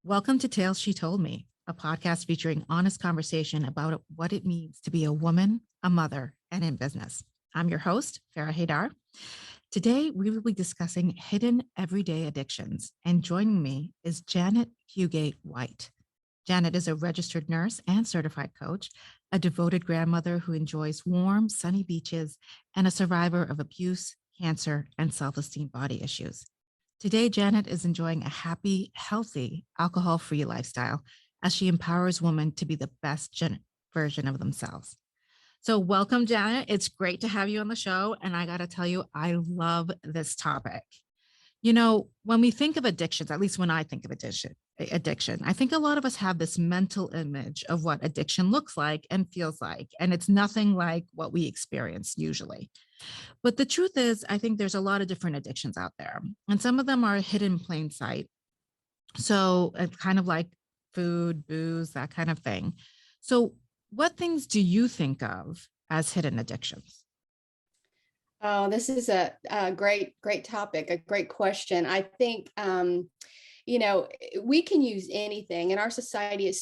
Welcome to Tales She Told Me, a podcast featuring honest conversation about what it means to be a woman, a mother, and in business. I'm your host, Farrah Haidar. Today, we will be discussing hidden everyday addictions, and joining me is Janet Fugate White. Janet is a registered nurse and certified coach, a devoted grandmother who enjoys warm, sunny beaches, and a survivor of abuse, cancer, and self-esteem body issues. Today, Janet is enjoying a happy, healthy, alcohol-free lifestyle as she empowers women to be the best version of themselves. So welcome, Janet. It's great to have you on the show. And I got to tell you, I love this topic. You know, when we think of addictions, at least when I think of addiction, I think a lot of us have this mental image of what addiction looks like and feels like, and it's nothing like what we experience usually. But the truth is, I think there's a lot of different addictions out there, and some of them are hidden in plain sight. So it's kind of like food, booze, that kind of thing. So what things do you think of as hidden addictions? Oh, this is a great topic, a great question. I think, we can use anything, and our society is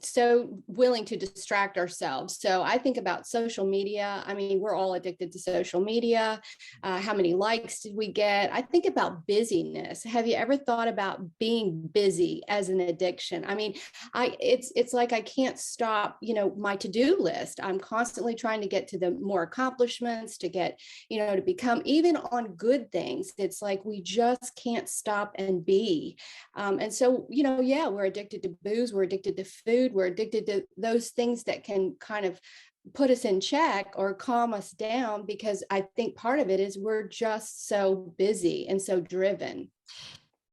so willing to distract ourselves. So I think about social media. I mean, we're all addicted to social media. How many likes did we get? I think about busyness. Have you ever thought about being busy as an addiction? I mean, it's like I can't stop, my to-do list. I'm constantly trying to get to the more accomplishments, to get, to become even on good things. It's like we just can't stop and be. And so, yeah, we're addicted to booze, we're addicted to food, we're addicted to those things that can kind of put us in check or calm us down, because I think part of it is we're just so busy and so driven.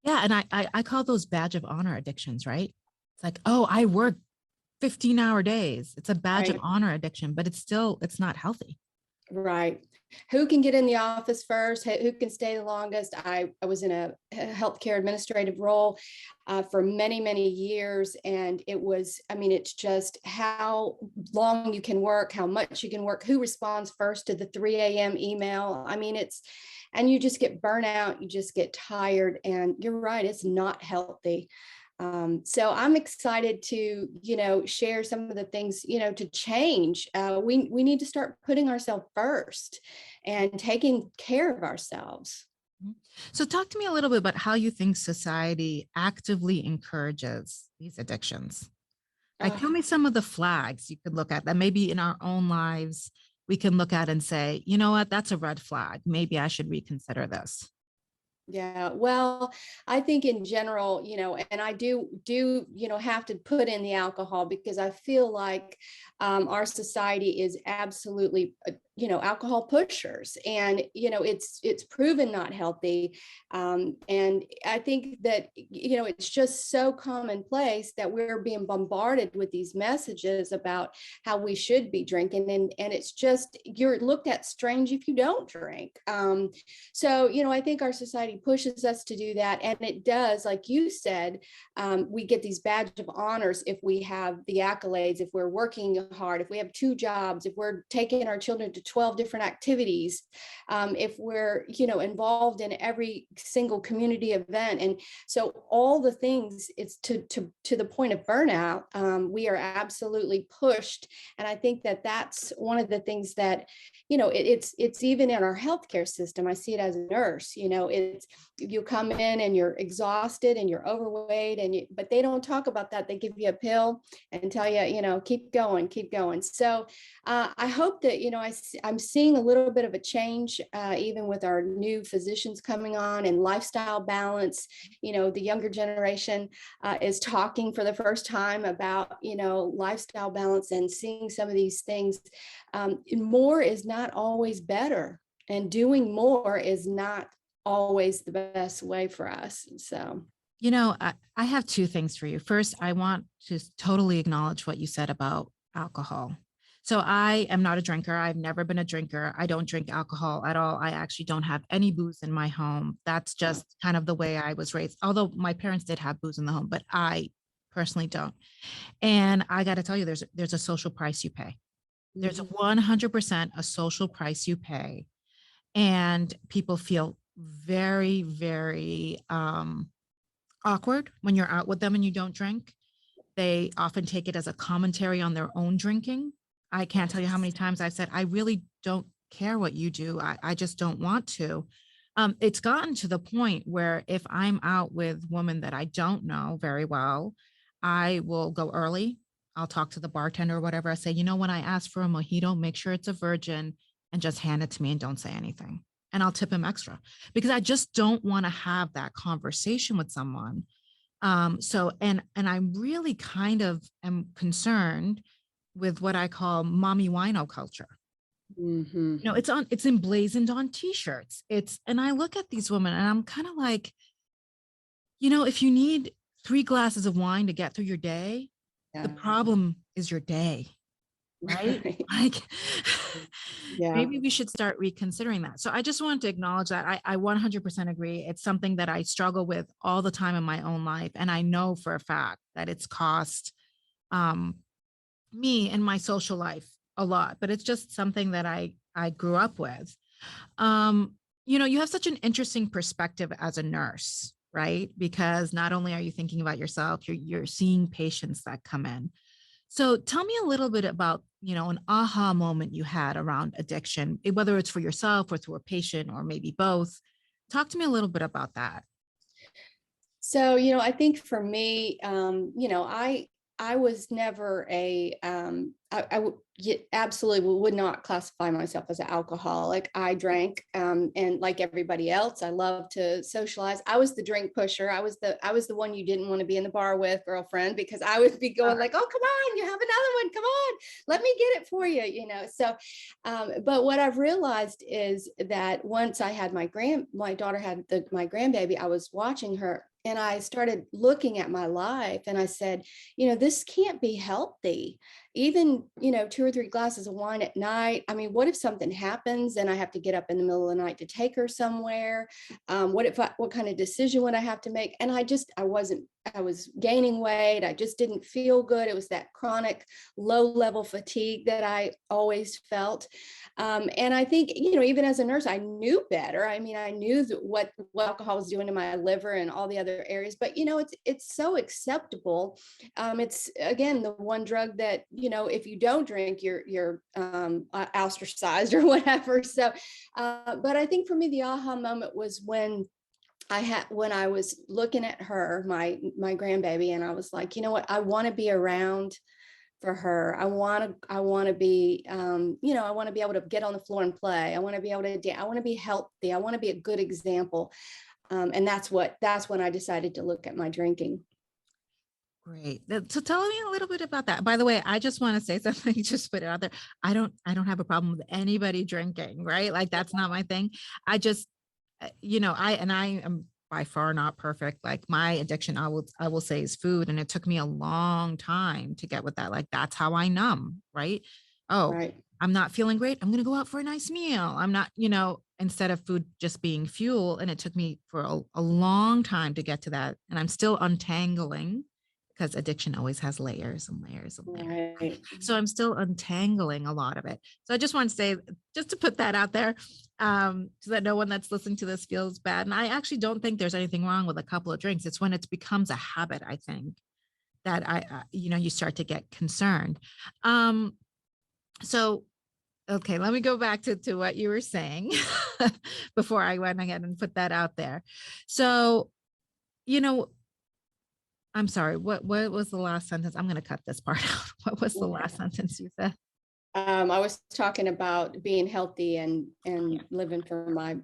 Yeah, and I call those badge of honor addictions, right? It's like, oh, I work 15-hour days. It's a badge of Right. honor addiction, but it's not healthy. Right. Who can get in the office first? Who can stay the longest? I was in a healthcare administrative role for many, many years. And it's just how long you can work, how much you can work, who responds first to the 3 a.m. email. And you just get burnout, you just get tired. And you're right, it's not healthy. So I'm excited to, share some of the things, to change. We need to start putting ourselves first and taking care of ourselves. Mhm. So talk to me a little bit about how you think society actively encourages these addictions. Like, tell me some of the flags you could look at that maybe in our own lives we can look at and say, you know what, that's a red flag. Maybe I should reconsider this. Yeah, well, I think in general, and I do, have to put in the alcohol, because I feel like our society is absolutely, alcohol pushers, and it's proven not healthy, and I think that it's just so commonplace that we're being bombarded with these messages about how we should be drinking, and it's just you're looked at strange if you don't drink. So, I think our society pushes us to do that. And it does, like you said, we get these badge of honors if we have the accolades, if we're working hard, if we have 2 jobs, if we're taking our children to 12 different activities, if we're, involved in every single community event. And so all the things, it's to the point of burnout, we are absolutely pushed. And I think that that's one of the things that, it's even in our healthcare system. I see it as a nurse. It's you come in and you're exhausted and you're overweight, but they don't talk about that. They give you a pill and tell you, keep going, keep going. So I hope that I'm seeing a little bit of a change, even with our new physicians coming on, and lifestyle balance. The younger generation is talking for the first time about lifestyle balance, and seeing some of these things. More is not always better, and doing more is not always the best way for us. So, I have 2 things for you. First, I want to totally acknowledge what you said about alcohol. So I am not a drinker. I've never been a drinker. I don't drink alcohol at all. I actually don't have any booze in my home. That's just kind of the way I was raised. Although my parents did have booze in the home, but I personally don't. And I got to tell you, there's a social price you pay. There's a 100% a social price you pay, and people feel very, very awkward when you're out with them and you don't drink. They often take it as a commentary on their own drinking. I can't tell you how many times I've said, I really don't care what you do. I just don't want to. It's gotten to the point where if I'm out with women that I don't know very well, I will go early. I'll talk to the bartender or whatever. I say, you know, when I ask for a mojito, make sure it's a virgin and just hand it to me and don't say anything. And I'll tip him extra because I just don't want to have that conversation with someone. And I'm really kind of am concerned with what I call mommy wino culture. Mhm. You know, it's emblazoned on t-shirts. And I look at these women and I'm kind of like, you know, if you need 3 glasses of wine to get through your day, the Yeah. problem is your day, right? Right. Like Yeah. maybe we should start reconsidering that. So I just wanted to acknowledge that I 100% agree. It's something that I struggle with all the time in my own life. And I know for a fact that it's cost um, me and my social life a lot, but it's just something that I grew up with. Um, you know, you have such an interesting perspective as a nurse, right? Because not only are you thinking about yourself, you're seeing patients that come in. So tell me a little bit about, you know, an aha moment you had around addiction, whether it's for yourself or through a patient or maybe both. Talk to me a little bit about that. So, I think for me, I was never absolutely would not classify myself as an alcoholic. I drank, and like everybody else, I love to socialize. I was the drink pusher. I was the one you didn't want to be in the bar with, girlfriend, because I would be going like, "Oh, come on, you have another one. Come on, let me get it for you." So, but what I've realized is that once I had my daughter had my grandbaby, I was watching her. And I started looking at my life and I said, this can't be healthy. Even, 2 or 3 glasses of wine at night. I mean, what if something happens and I have to get up in the middle of the night to take her somewhere? What kind of decision would I have to make? And I was gaining weight. I just didn't feel good. It was that chronic low level fatigue that I always felt. And I think, even as a nurse, I knew better. I mean, I knew what alcohol was doing to my liver and all the other areas, but it's so acceptable. It's again, the one drug that, if you don't drink, you're ostracized or whatever. So, but I think for me, the aha moment was when I was looking at her, my grandbaby, and I was like, you know what, I want to be around for her. I want to be, I want to be able to get on the floor and play. I want to be able to, I want to be healthy. I want to be a good example. And that's when I decided to look at my drinking. Great. So tell me a little bit about that. By the way, I just want to say something, just put it out there. I don't have a problem with anybody drinking, right? Like that's not my thing. I just, I am by far not perfect. Like my addiction, I will say is food. And it took me a long time to get with that. Like that's how I numb, right? Oh, Right. I'm not feeling great. I'm going to go out for a nice meal. I'm not, instead of food just being fuel. And it took me for a long time to get to that. And I'm still untangling because addiction always has layers and layers and layers. Right. So I'm still untangling a lot of it. So I just want to say, just to put that out there, so that no one that's listening to this feels bad. And I actually don't think there's anything wrong with a couple of drinks. It's when it becomes a habit, I think, that you start to get concerned. So, okay, let me go back to what you were saying before I went ahead and put that out there. So, I'm sorry, what was the last sentence? I'm going to cut this part out. What was the last sentence you said? I was talking about being healthy and living for my,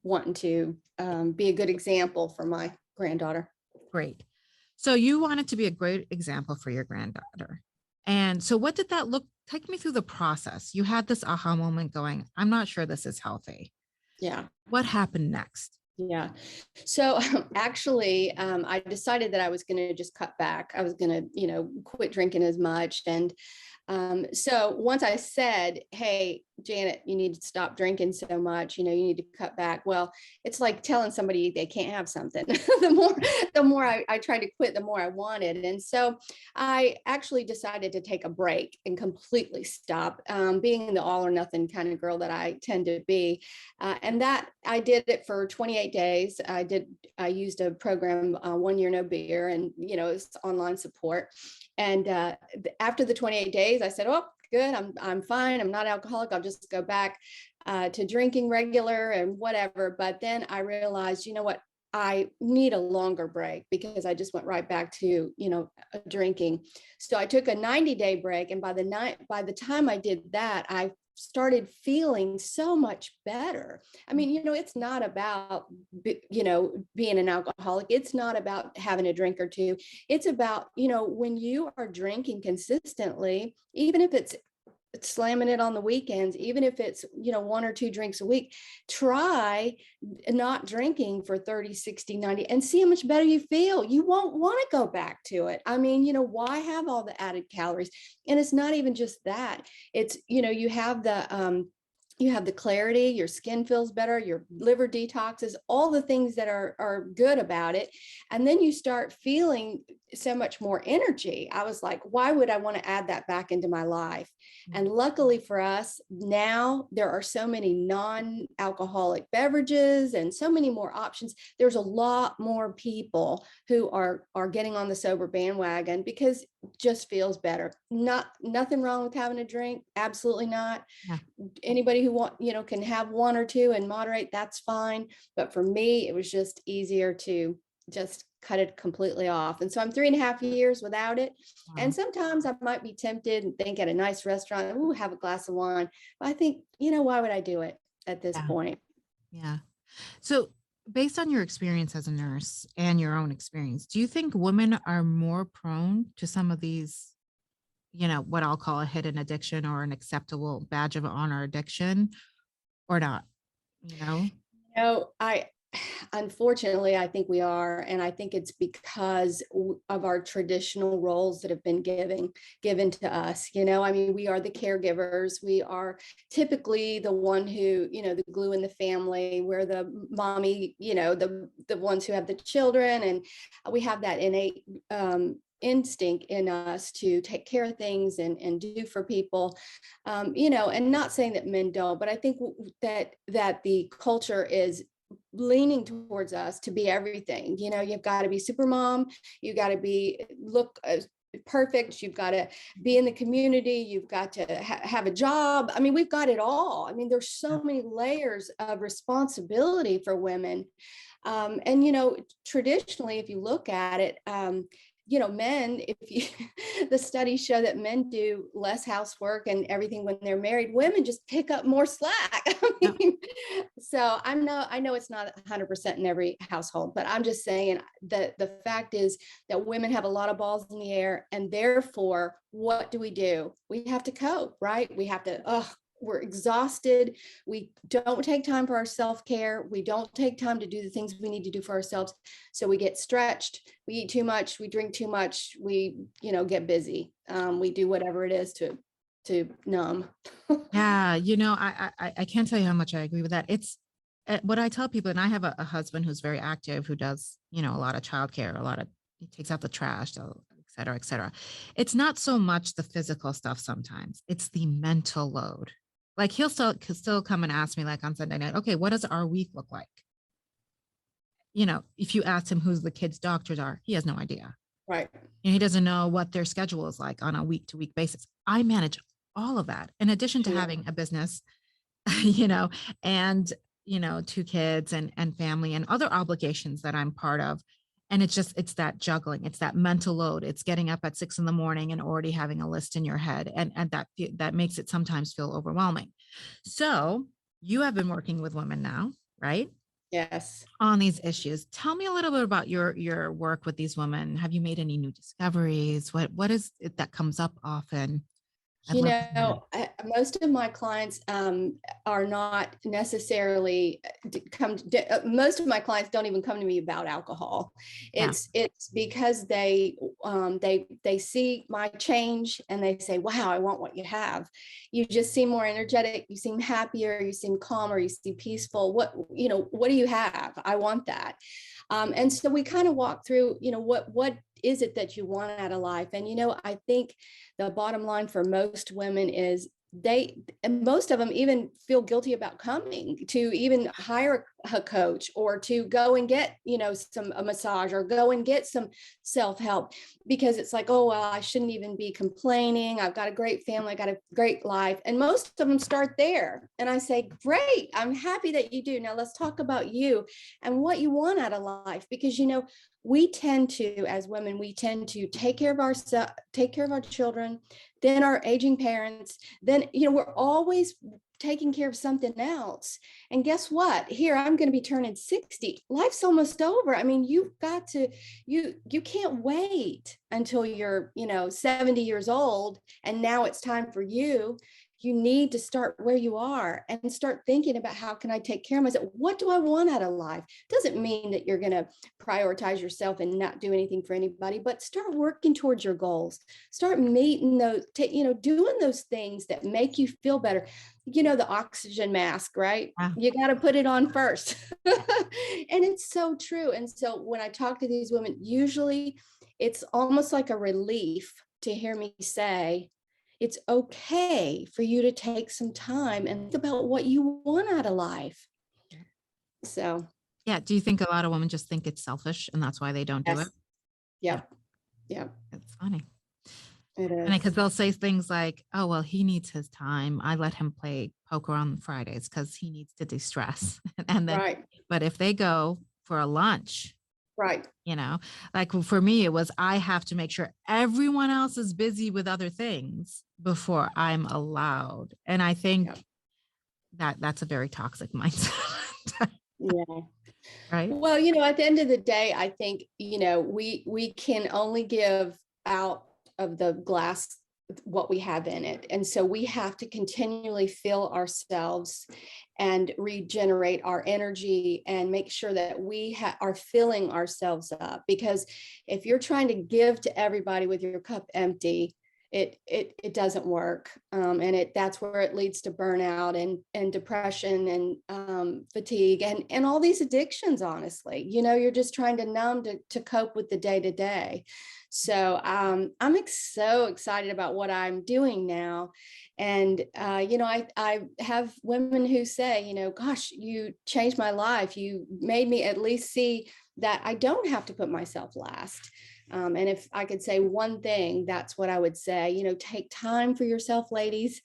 wanting to be a good example for my granddaughter. Great. So you wanted to be a great example for your granddaughter. And so what did that look? Take me through the process. You had this aha moment going, I'm not sure this is healthy. Yeah. What happened next? Yeah. So actually, I decided that I was going to just cut back. I was going to, quit drinking as much. And So once I said, hey, Janet, you need to stop drinking so much, you need to cut back. Well, it's like telling somebody they can't have something. the more I tried to quit, the more I wanted. And so I actually decided to take a break and completely stop, being the all or nothing kind of girl that I tend to be. And that I did it for 28 days. I used a program, 1 year, no beer, and, it's online support. And after the 28 days, I said, oh, good, I'm fine. I'm not alcoholic. I'll just go back to drinking regular and whatever. But then I realized, you know what? I need a longer break because I just went right back to, drinking. So I took a 90-day break. And by the time I did that, I started feeling so much better. I mean, it's not about, being an alcoholic. It's not about having a drink or two. It's about, when you are drinking consistently, even if it's slamming it on the weekends, even if it's, 1 or 2 drinks a week, try not drinking for 30, 60, 90 and see how much better you feel. You won't want to go back to it. I mean, why have all the added calories? And it's not even just that. It's, you have the clarity, your skin feels better, your liver detoxes, all the things that are good about it. And then you start feeling so much more energy. I was like, why would I want to add that back into my life? And luckily for us, now there are so many non-alcoholic beverages and so many more options. There's a lot more people who are getting on the sober bandwagon because it just feels better. Nothing wrong with having a drink. Absolutely not. Yeah. Anybody who can have 1 or 2 and moderate, that's fine. But for me, it was just easier to just cut it completely off. And so I'm 3.5 years without it. Wow. And sometimes I might be tempted and think at a nice restaurant, ooh, have a glass of wine. But I think, why would I do it at this point? Yeah. So based on your experience as a nurse and your own experience, do you think women are more prone to some of these, what I'll call a hidden addiction or an acceptable badge of honor addiction or not? Unfortunately, I think we are. And I think it's because of our traditional roles that have been given to us. I mean, we are the caregivers. We are typically the one who, the glue in the family. We're the mommy, the ones who have the children. And we have that innate instinct in us to take care of things and do for people, and not saying that men don't, but I think that the culture is leaning towards us to be everything. You've got to be super mom, you got to look perfect, you've got to be in the community, you've got to have a job. I mean, we've got it all. I mean, there's so many layers of responsibility for women. And traditionally, if you look at it, men, the studies show that men do less housework and everything when they're married. Women just pick up more slack. I mean, so I know it's not 100% in every household, but I'm just saying that the fact is that women have a lot of balls in the air, and therefore, what do? We have to cope, right? We have to, we're exhausted. We don't take time for our self-care. We don't take time to do the things we need to do for ourselves. So we get stretched, we eat too much, we drink too much, we, get busy. We do whatever it is to numb. Yeah. I can't tell you how much I agree with that. It's what I tell people, and I have a husband who's very active, who does, a lot of childcare, he takes out the trash, so et cetera, et cetera. It's not so much the physical stuff sometimes, it's the mental load. Like he'll still come and ask me, like on Sunday night, okay, what does our week look like? If you ask him who the kids' doctors are, he has no idea. Right. He doesn't know what their schedule is like on a week-to-week basis. I manage all of that in addition to having a business, and 2 kids and family and other obligations that I'm part of. And it's that juggling, it's that mental load. It's getting up at 6 a.m. and already having a list in your head. And that makes it sometimes feel overwhelming. So you have been working with women now, right? Yes. On these issues. Tell me a little bit about your work with these women. Have you made any new discoveries? What is it that comes up often? Most of my clients are not necessarily most of my clients don't even come to me about alcohol. It's because they they see my change and they say, wow, I want what you have. You just seem more energetic, you seem happier, you seem calmer, you seem peaceful. What do you have? I want that. And so we kind of walk through, what is it that you want out of life? And, I think the bottom line for most women is and most of them even feel guilty about coming to even hire a coach or to go and get, a massage or go and get some self-help, because it's like, oh, well, I shouldn't even be complaining. I've got a great family. I got a great life. And most of them start there. And I say, great, I'm happy that you do. Now let's talk about you and what you want out of life, because, we tend to, as women, we tend to take care of ourselves, take care of our children, then our aging parents, then, we're always taking care of something else. And guess what? Here, I'm going to be turning 60. Life's almost over. I mean, you've got to, you can't wait until you're, 70 years old. And now it's time for you. You need to start where you are and start thinking about, how can I take care of myself? What do I want out of life? Doesn't mean that you're going to prioritize yourself and not do anything for anybody, but start working towards your goals. Start meeting those, doing those things that make you feel better. The oxygen mask, right? Wow. You got to put it on first. And it's so true. And so when I talk to these women, usually it's almost like a relief to hear me say, it's okay for you to take some time and think about what you want out of life. So, Yeah. Do you think a lot of women just think it's selfish and that's why they don't do yes. it? Yep. Yep. It's funny. It is. Because they'll say things like, oh, well, he needs his time. I let him play poker on Fridays because he needs to de-stress. And then, Right. but if they go for a lunch, Right. like for me, it was, I have to make sure everyone else is busy with other things before I'm allowed. And I think that's a very toxic mindset. Yeah. Right. Well, at the end of the day, I think, we can only give out of the glass what we have in it. And so we have to continually fill ourselves and regenerate our energy and make sure that we are filling ourselves up. Because if you're trying to give to everybody with your cup empty, it doesn't work. And that's where it leads to burnout and depression and fatigue and all these addictions, honestly. You're just trying to numb to cope with the day to day. So I'm so excited about what I'm doing now. And, I have women who say, gosh, you changed my life. You made me at least see that I don't have to put myself last. And if I could say one thing, that's what I would say, take time for yourself, ladies,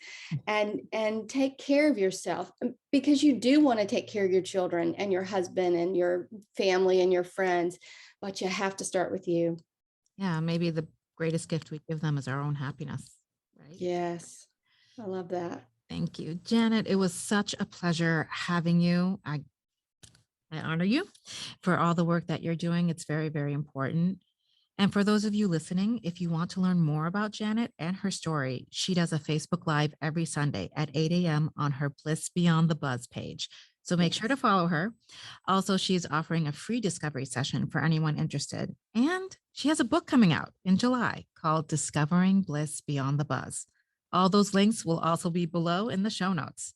and take care of yourself, because you do want to take care of your children and your husband and your family and your friends, but you have to start with you. Yeah. Maybe the greatest gift we give them is our own happiness. Right. Yes. I love that. Thank you, Janet. It was such a pleasure having you. I honor you for all the work that you're doing. It's very, very important. And for those of you listening, if you want to learn more about Janet and her story, she does a Facebook Live every Sunday at 8 a.m. on her Bliss Beyond the Buzz page. So make sure to follow her. Also, she's offering a free discovery session for anyone interested. And she has a book coming out in July called Discovering Bliss Beyond the Buzz. All those links will also be below in the show notes.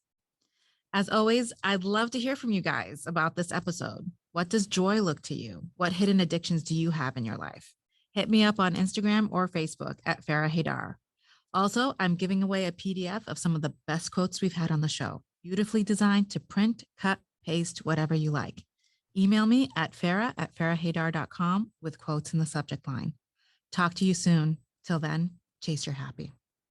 As always, I'd love to hear from you guys about this episode. What does joy look to you? What hidden addictions do you have in your life? Hit me up on Instagram or Facebook at Farrah Haidar. Also, I'm giving away a PDF of some of the best quotes we've had on the show, beautifully designed to print, cut, paste, whatever you like. Email me at farrah@farrahhaidar.com with quotes in the subject line. Talk to you soon. Till then, chase your happy.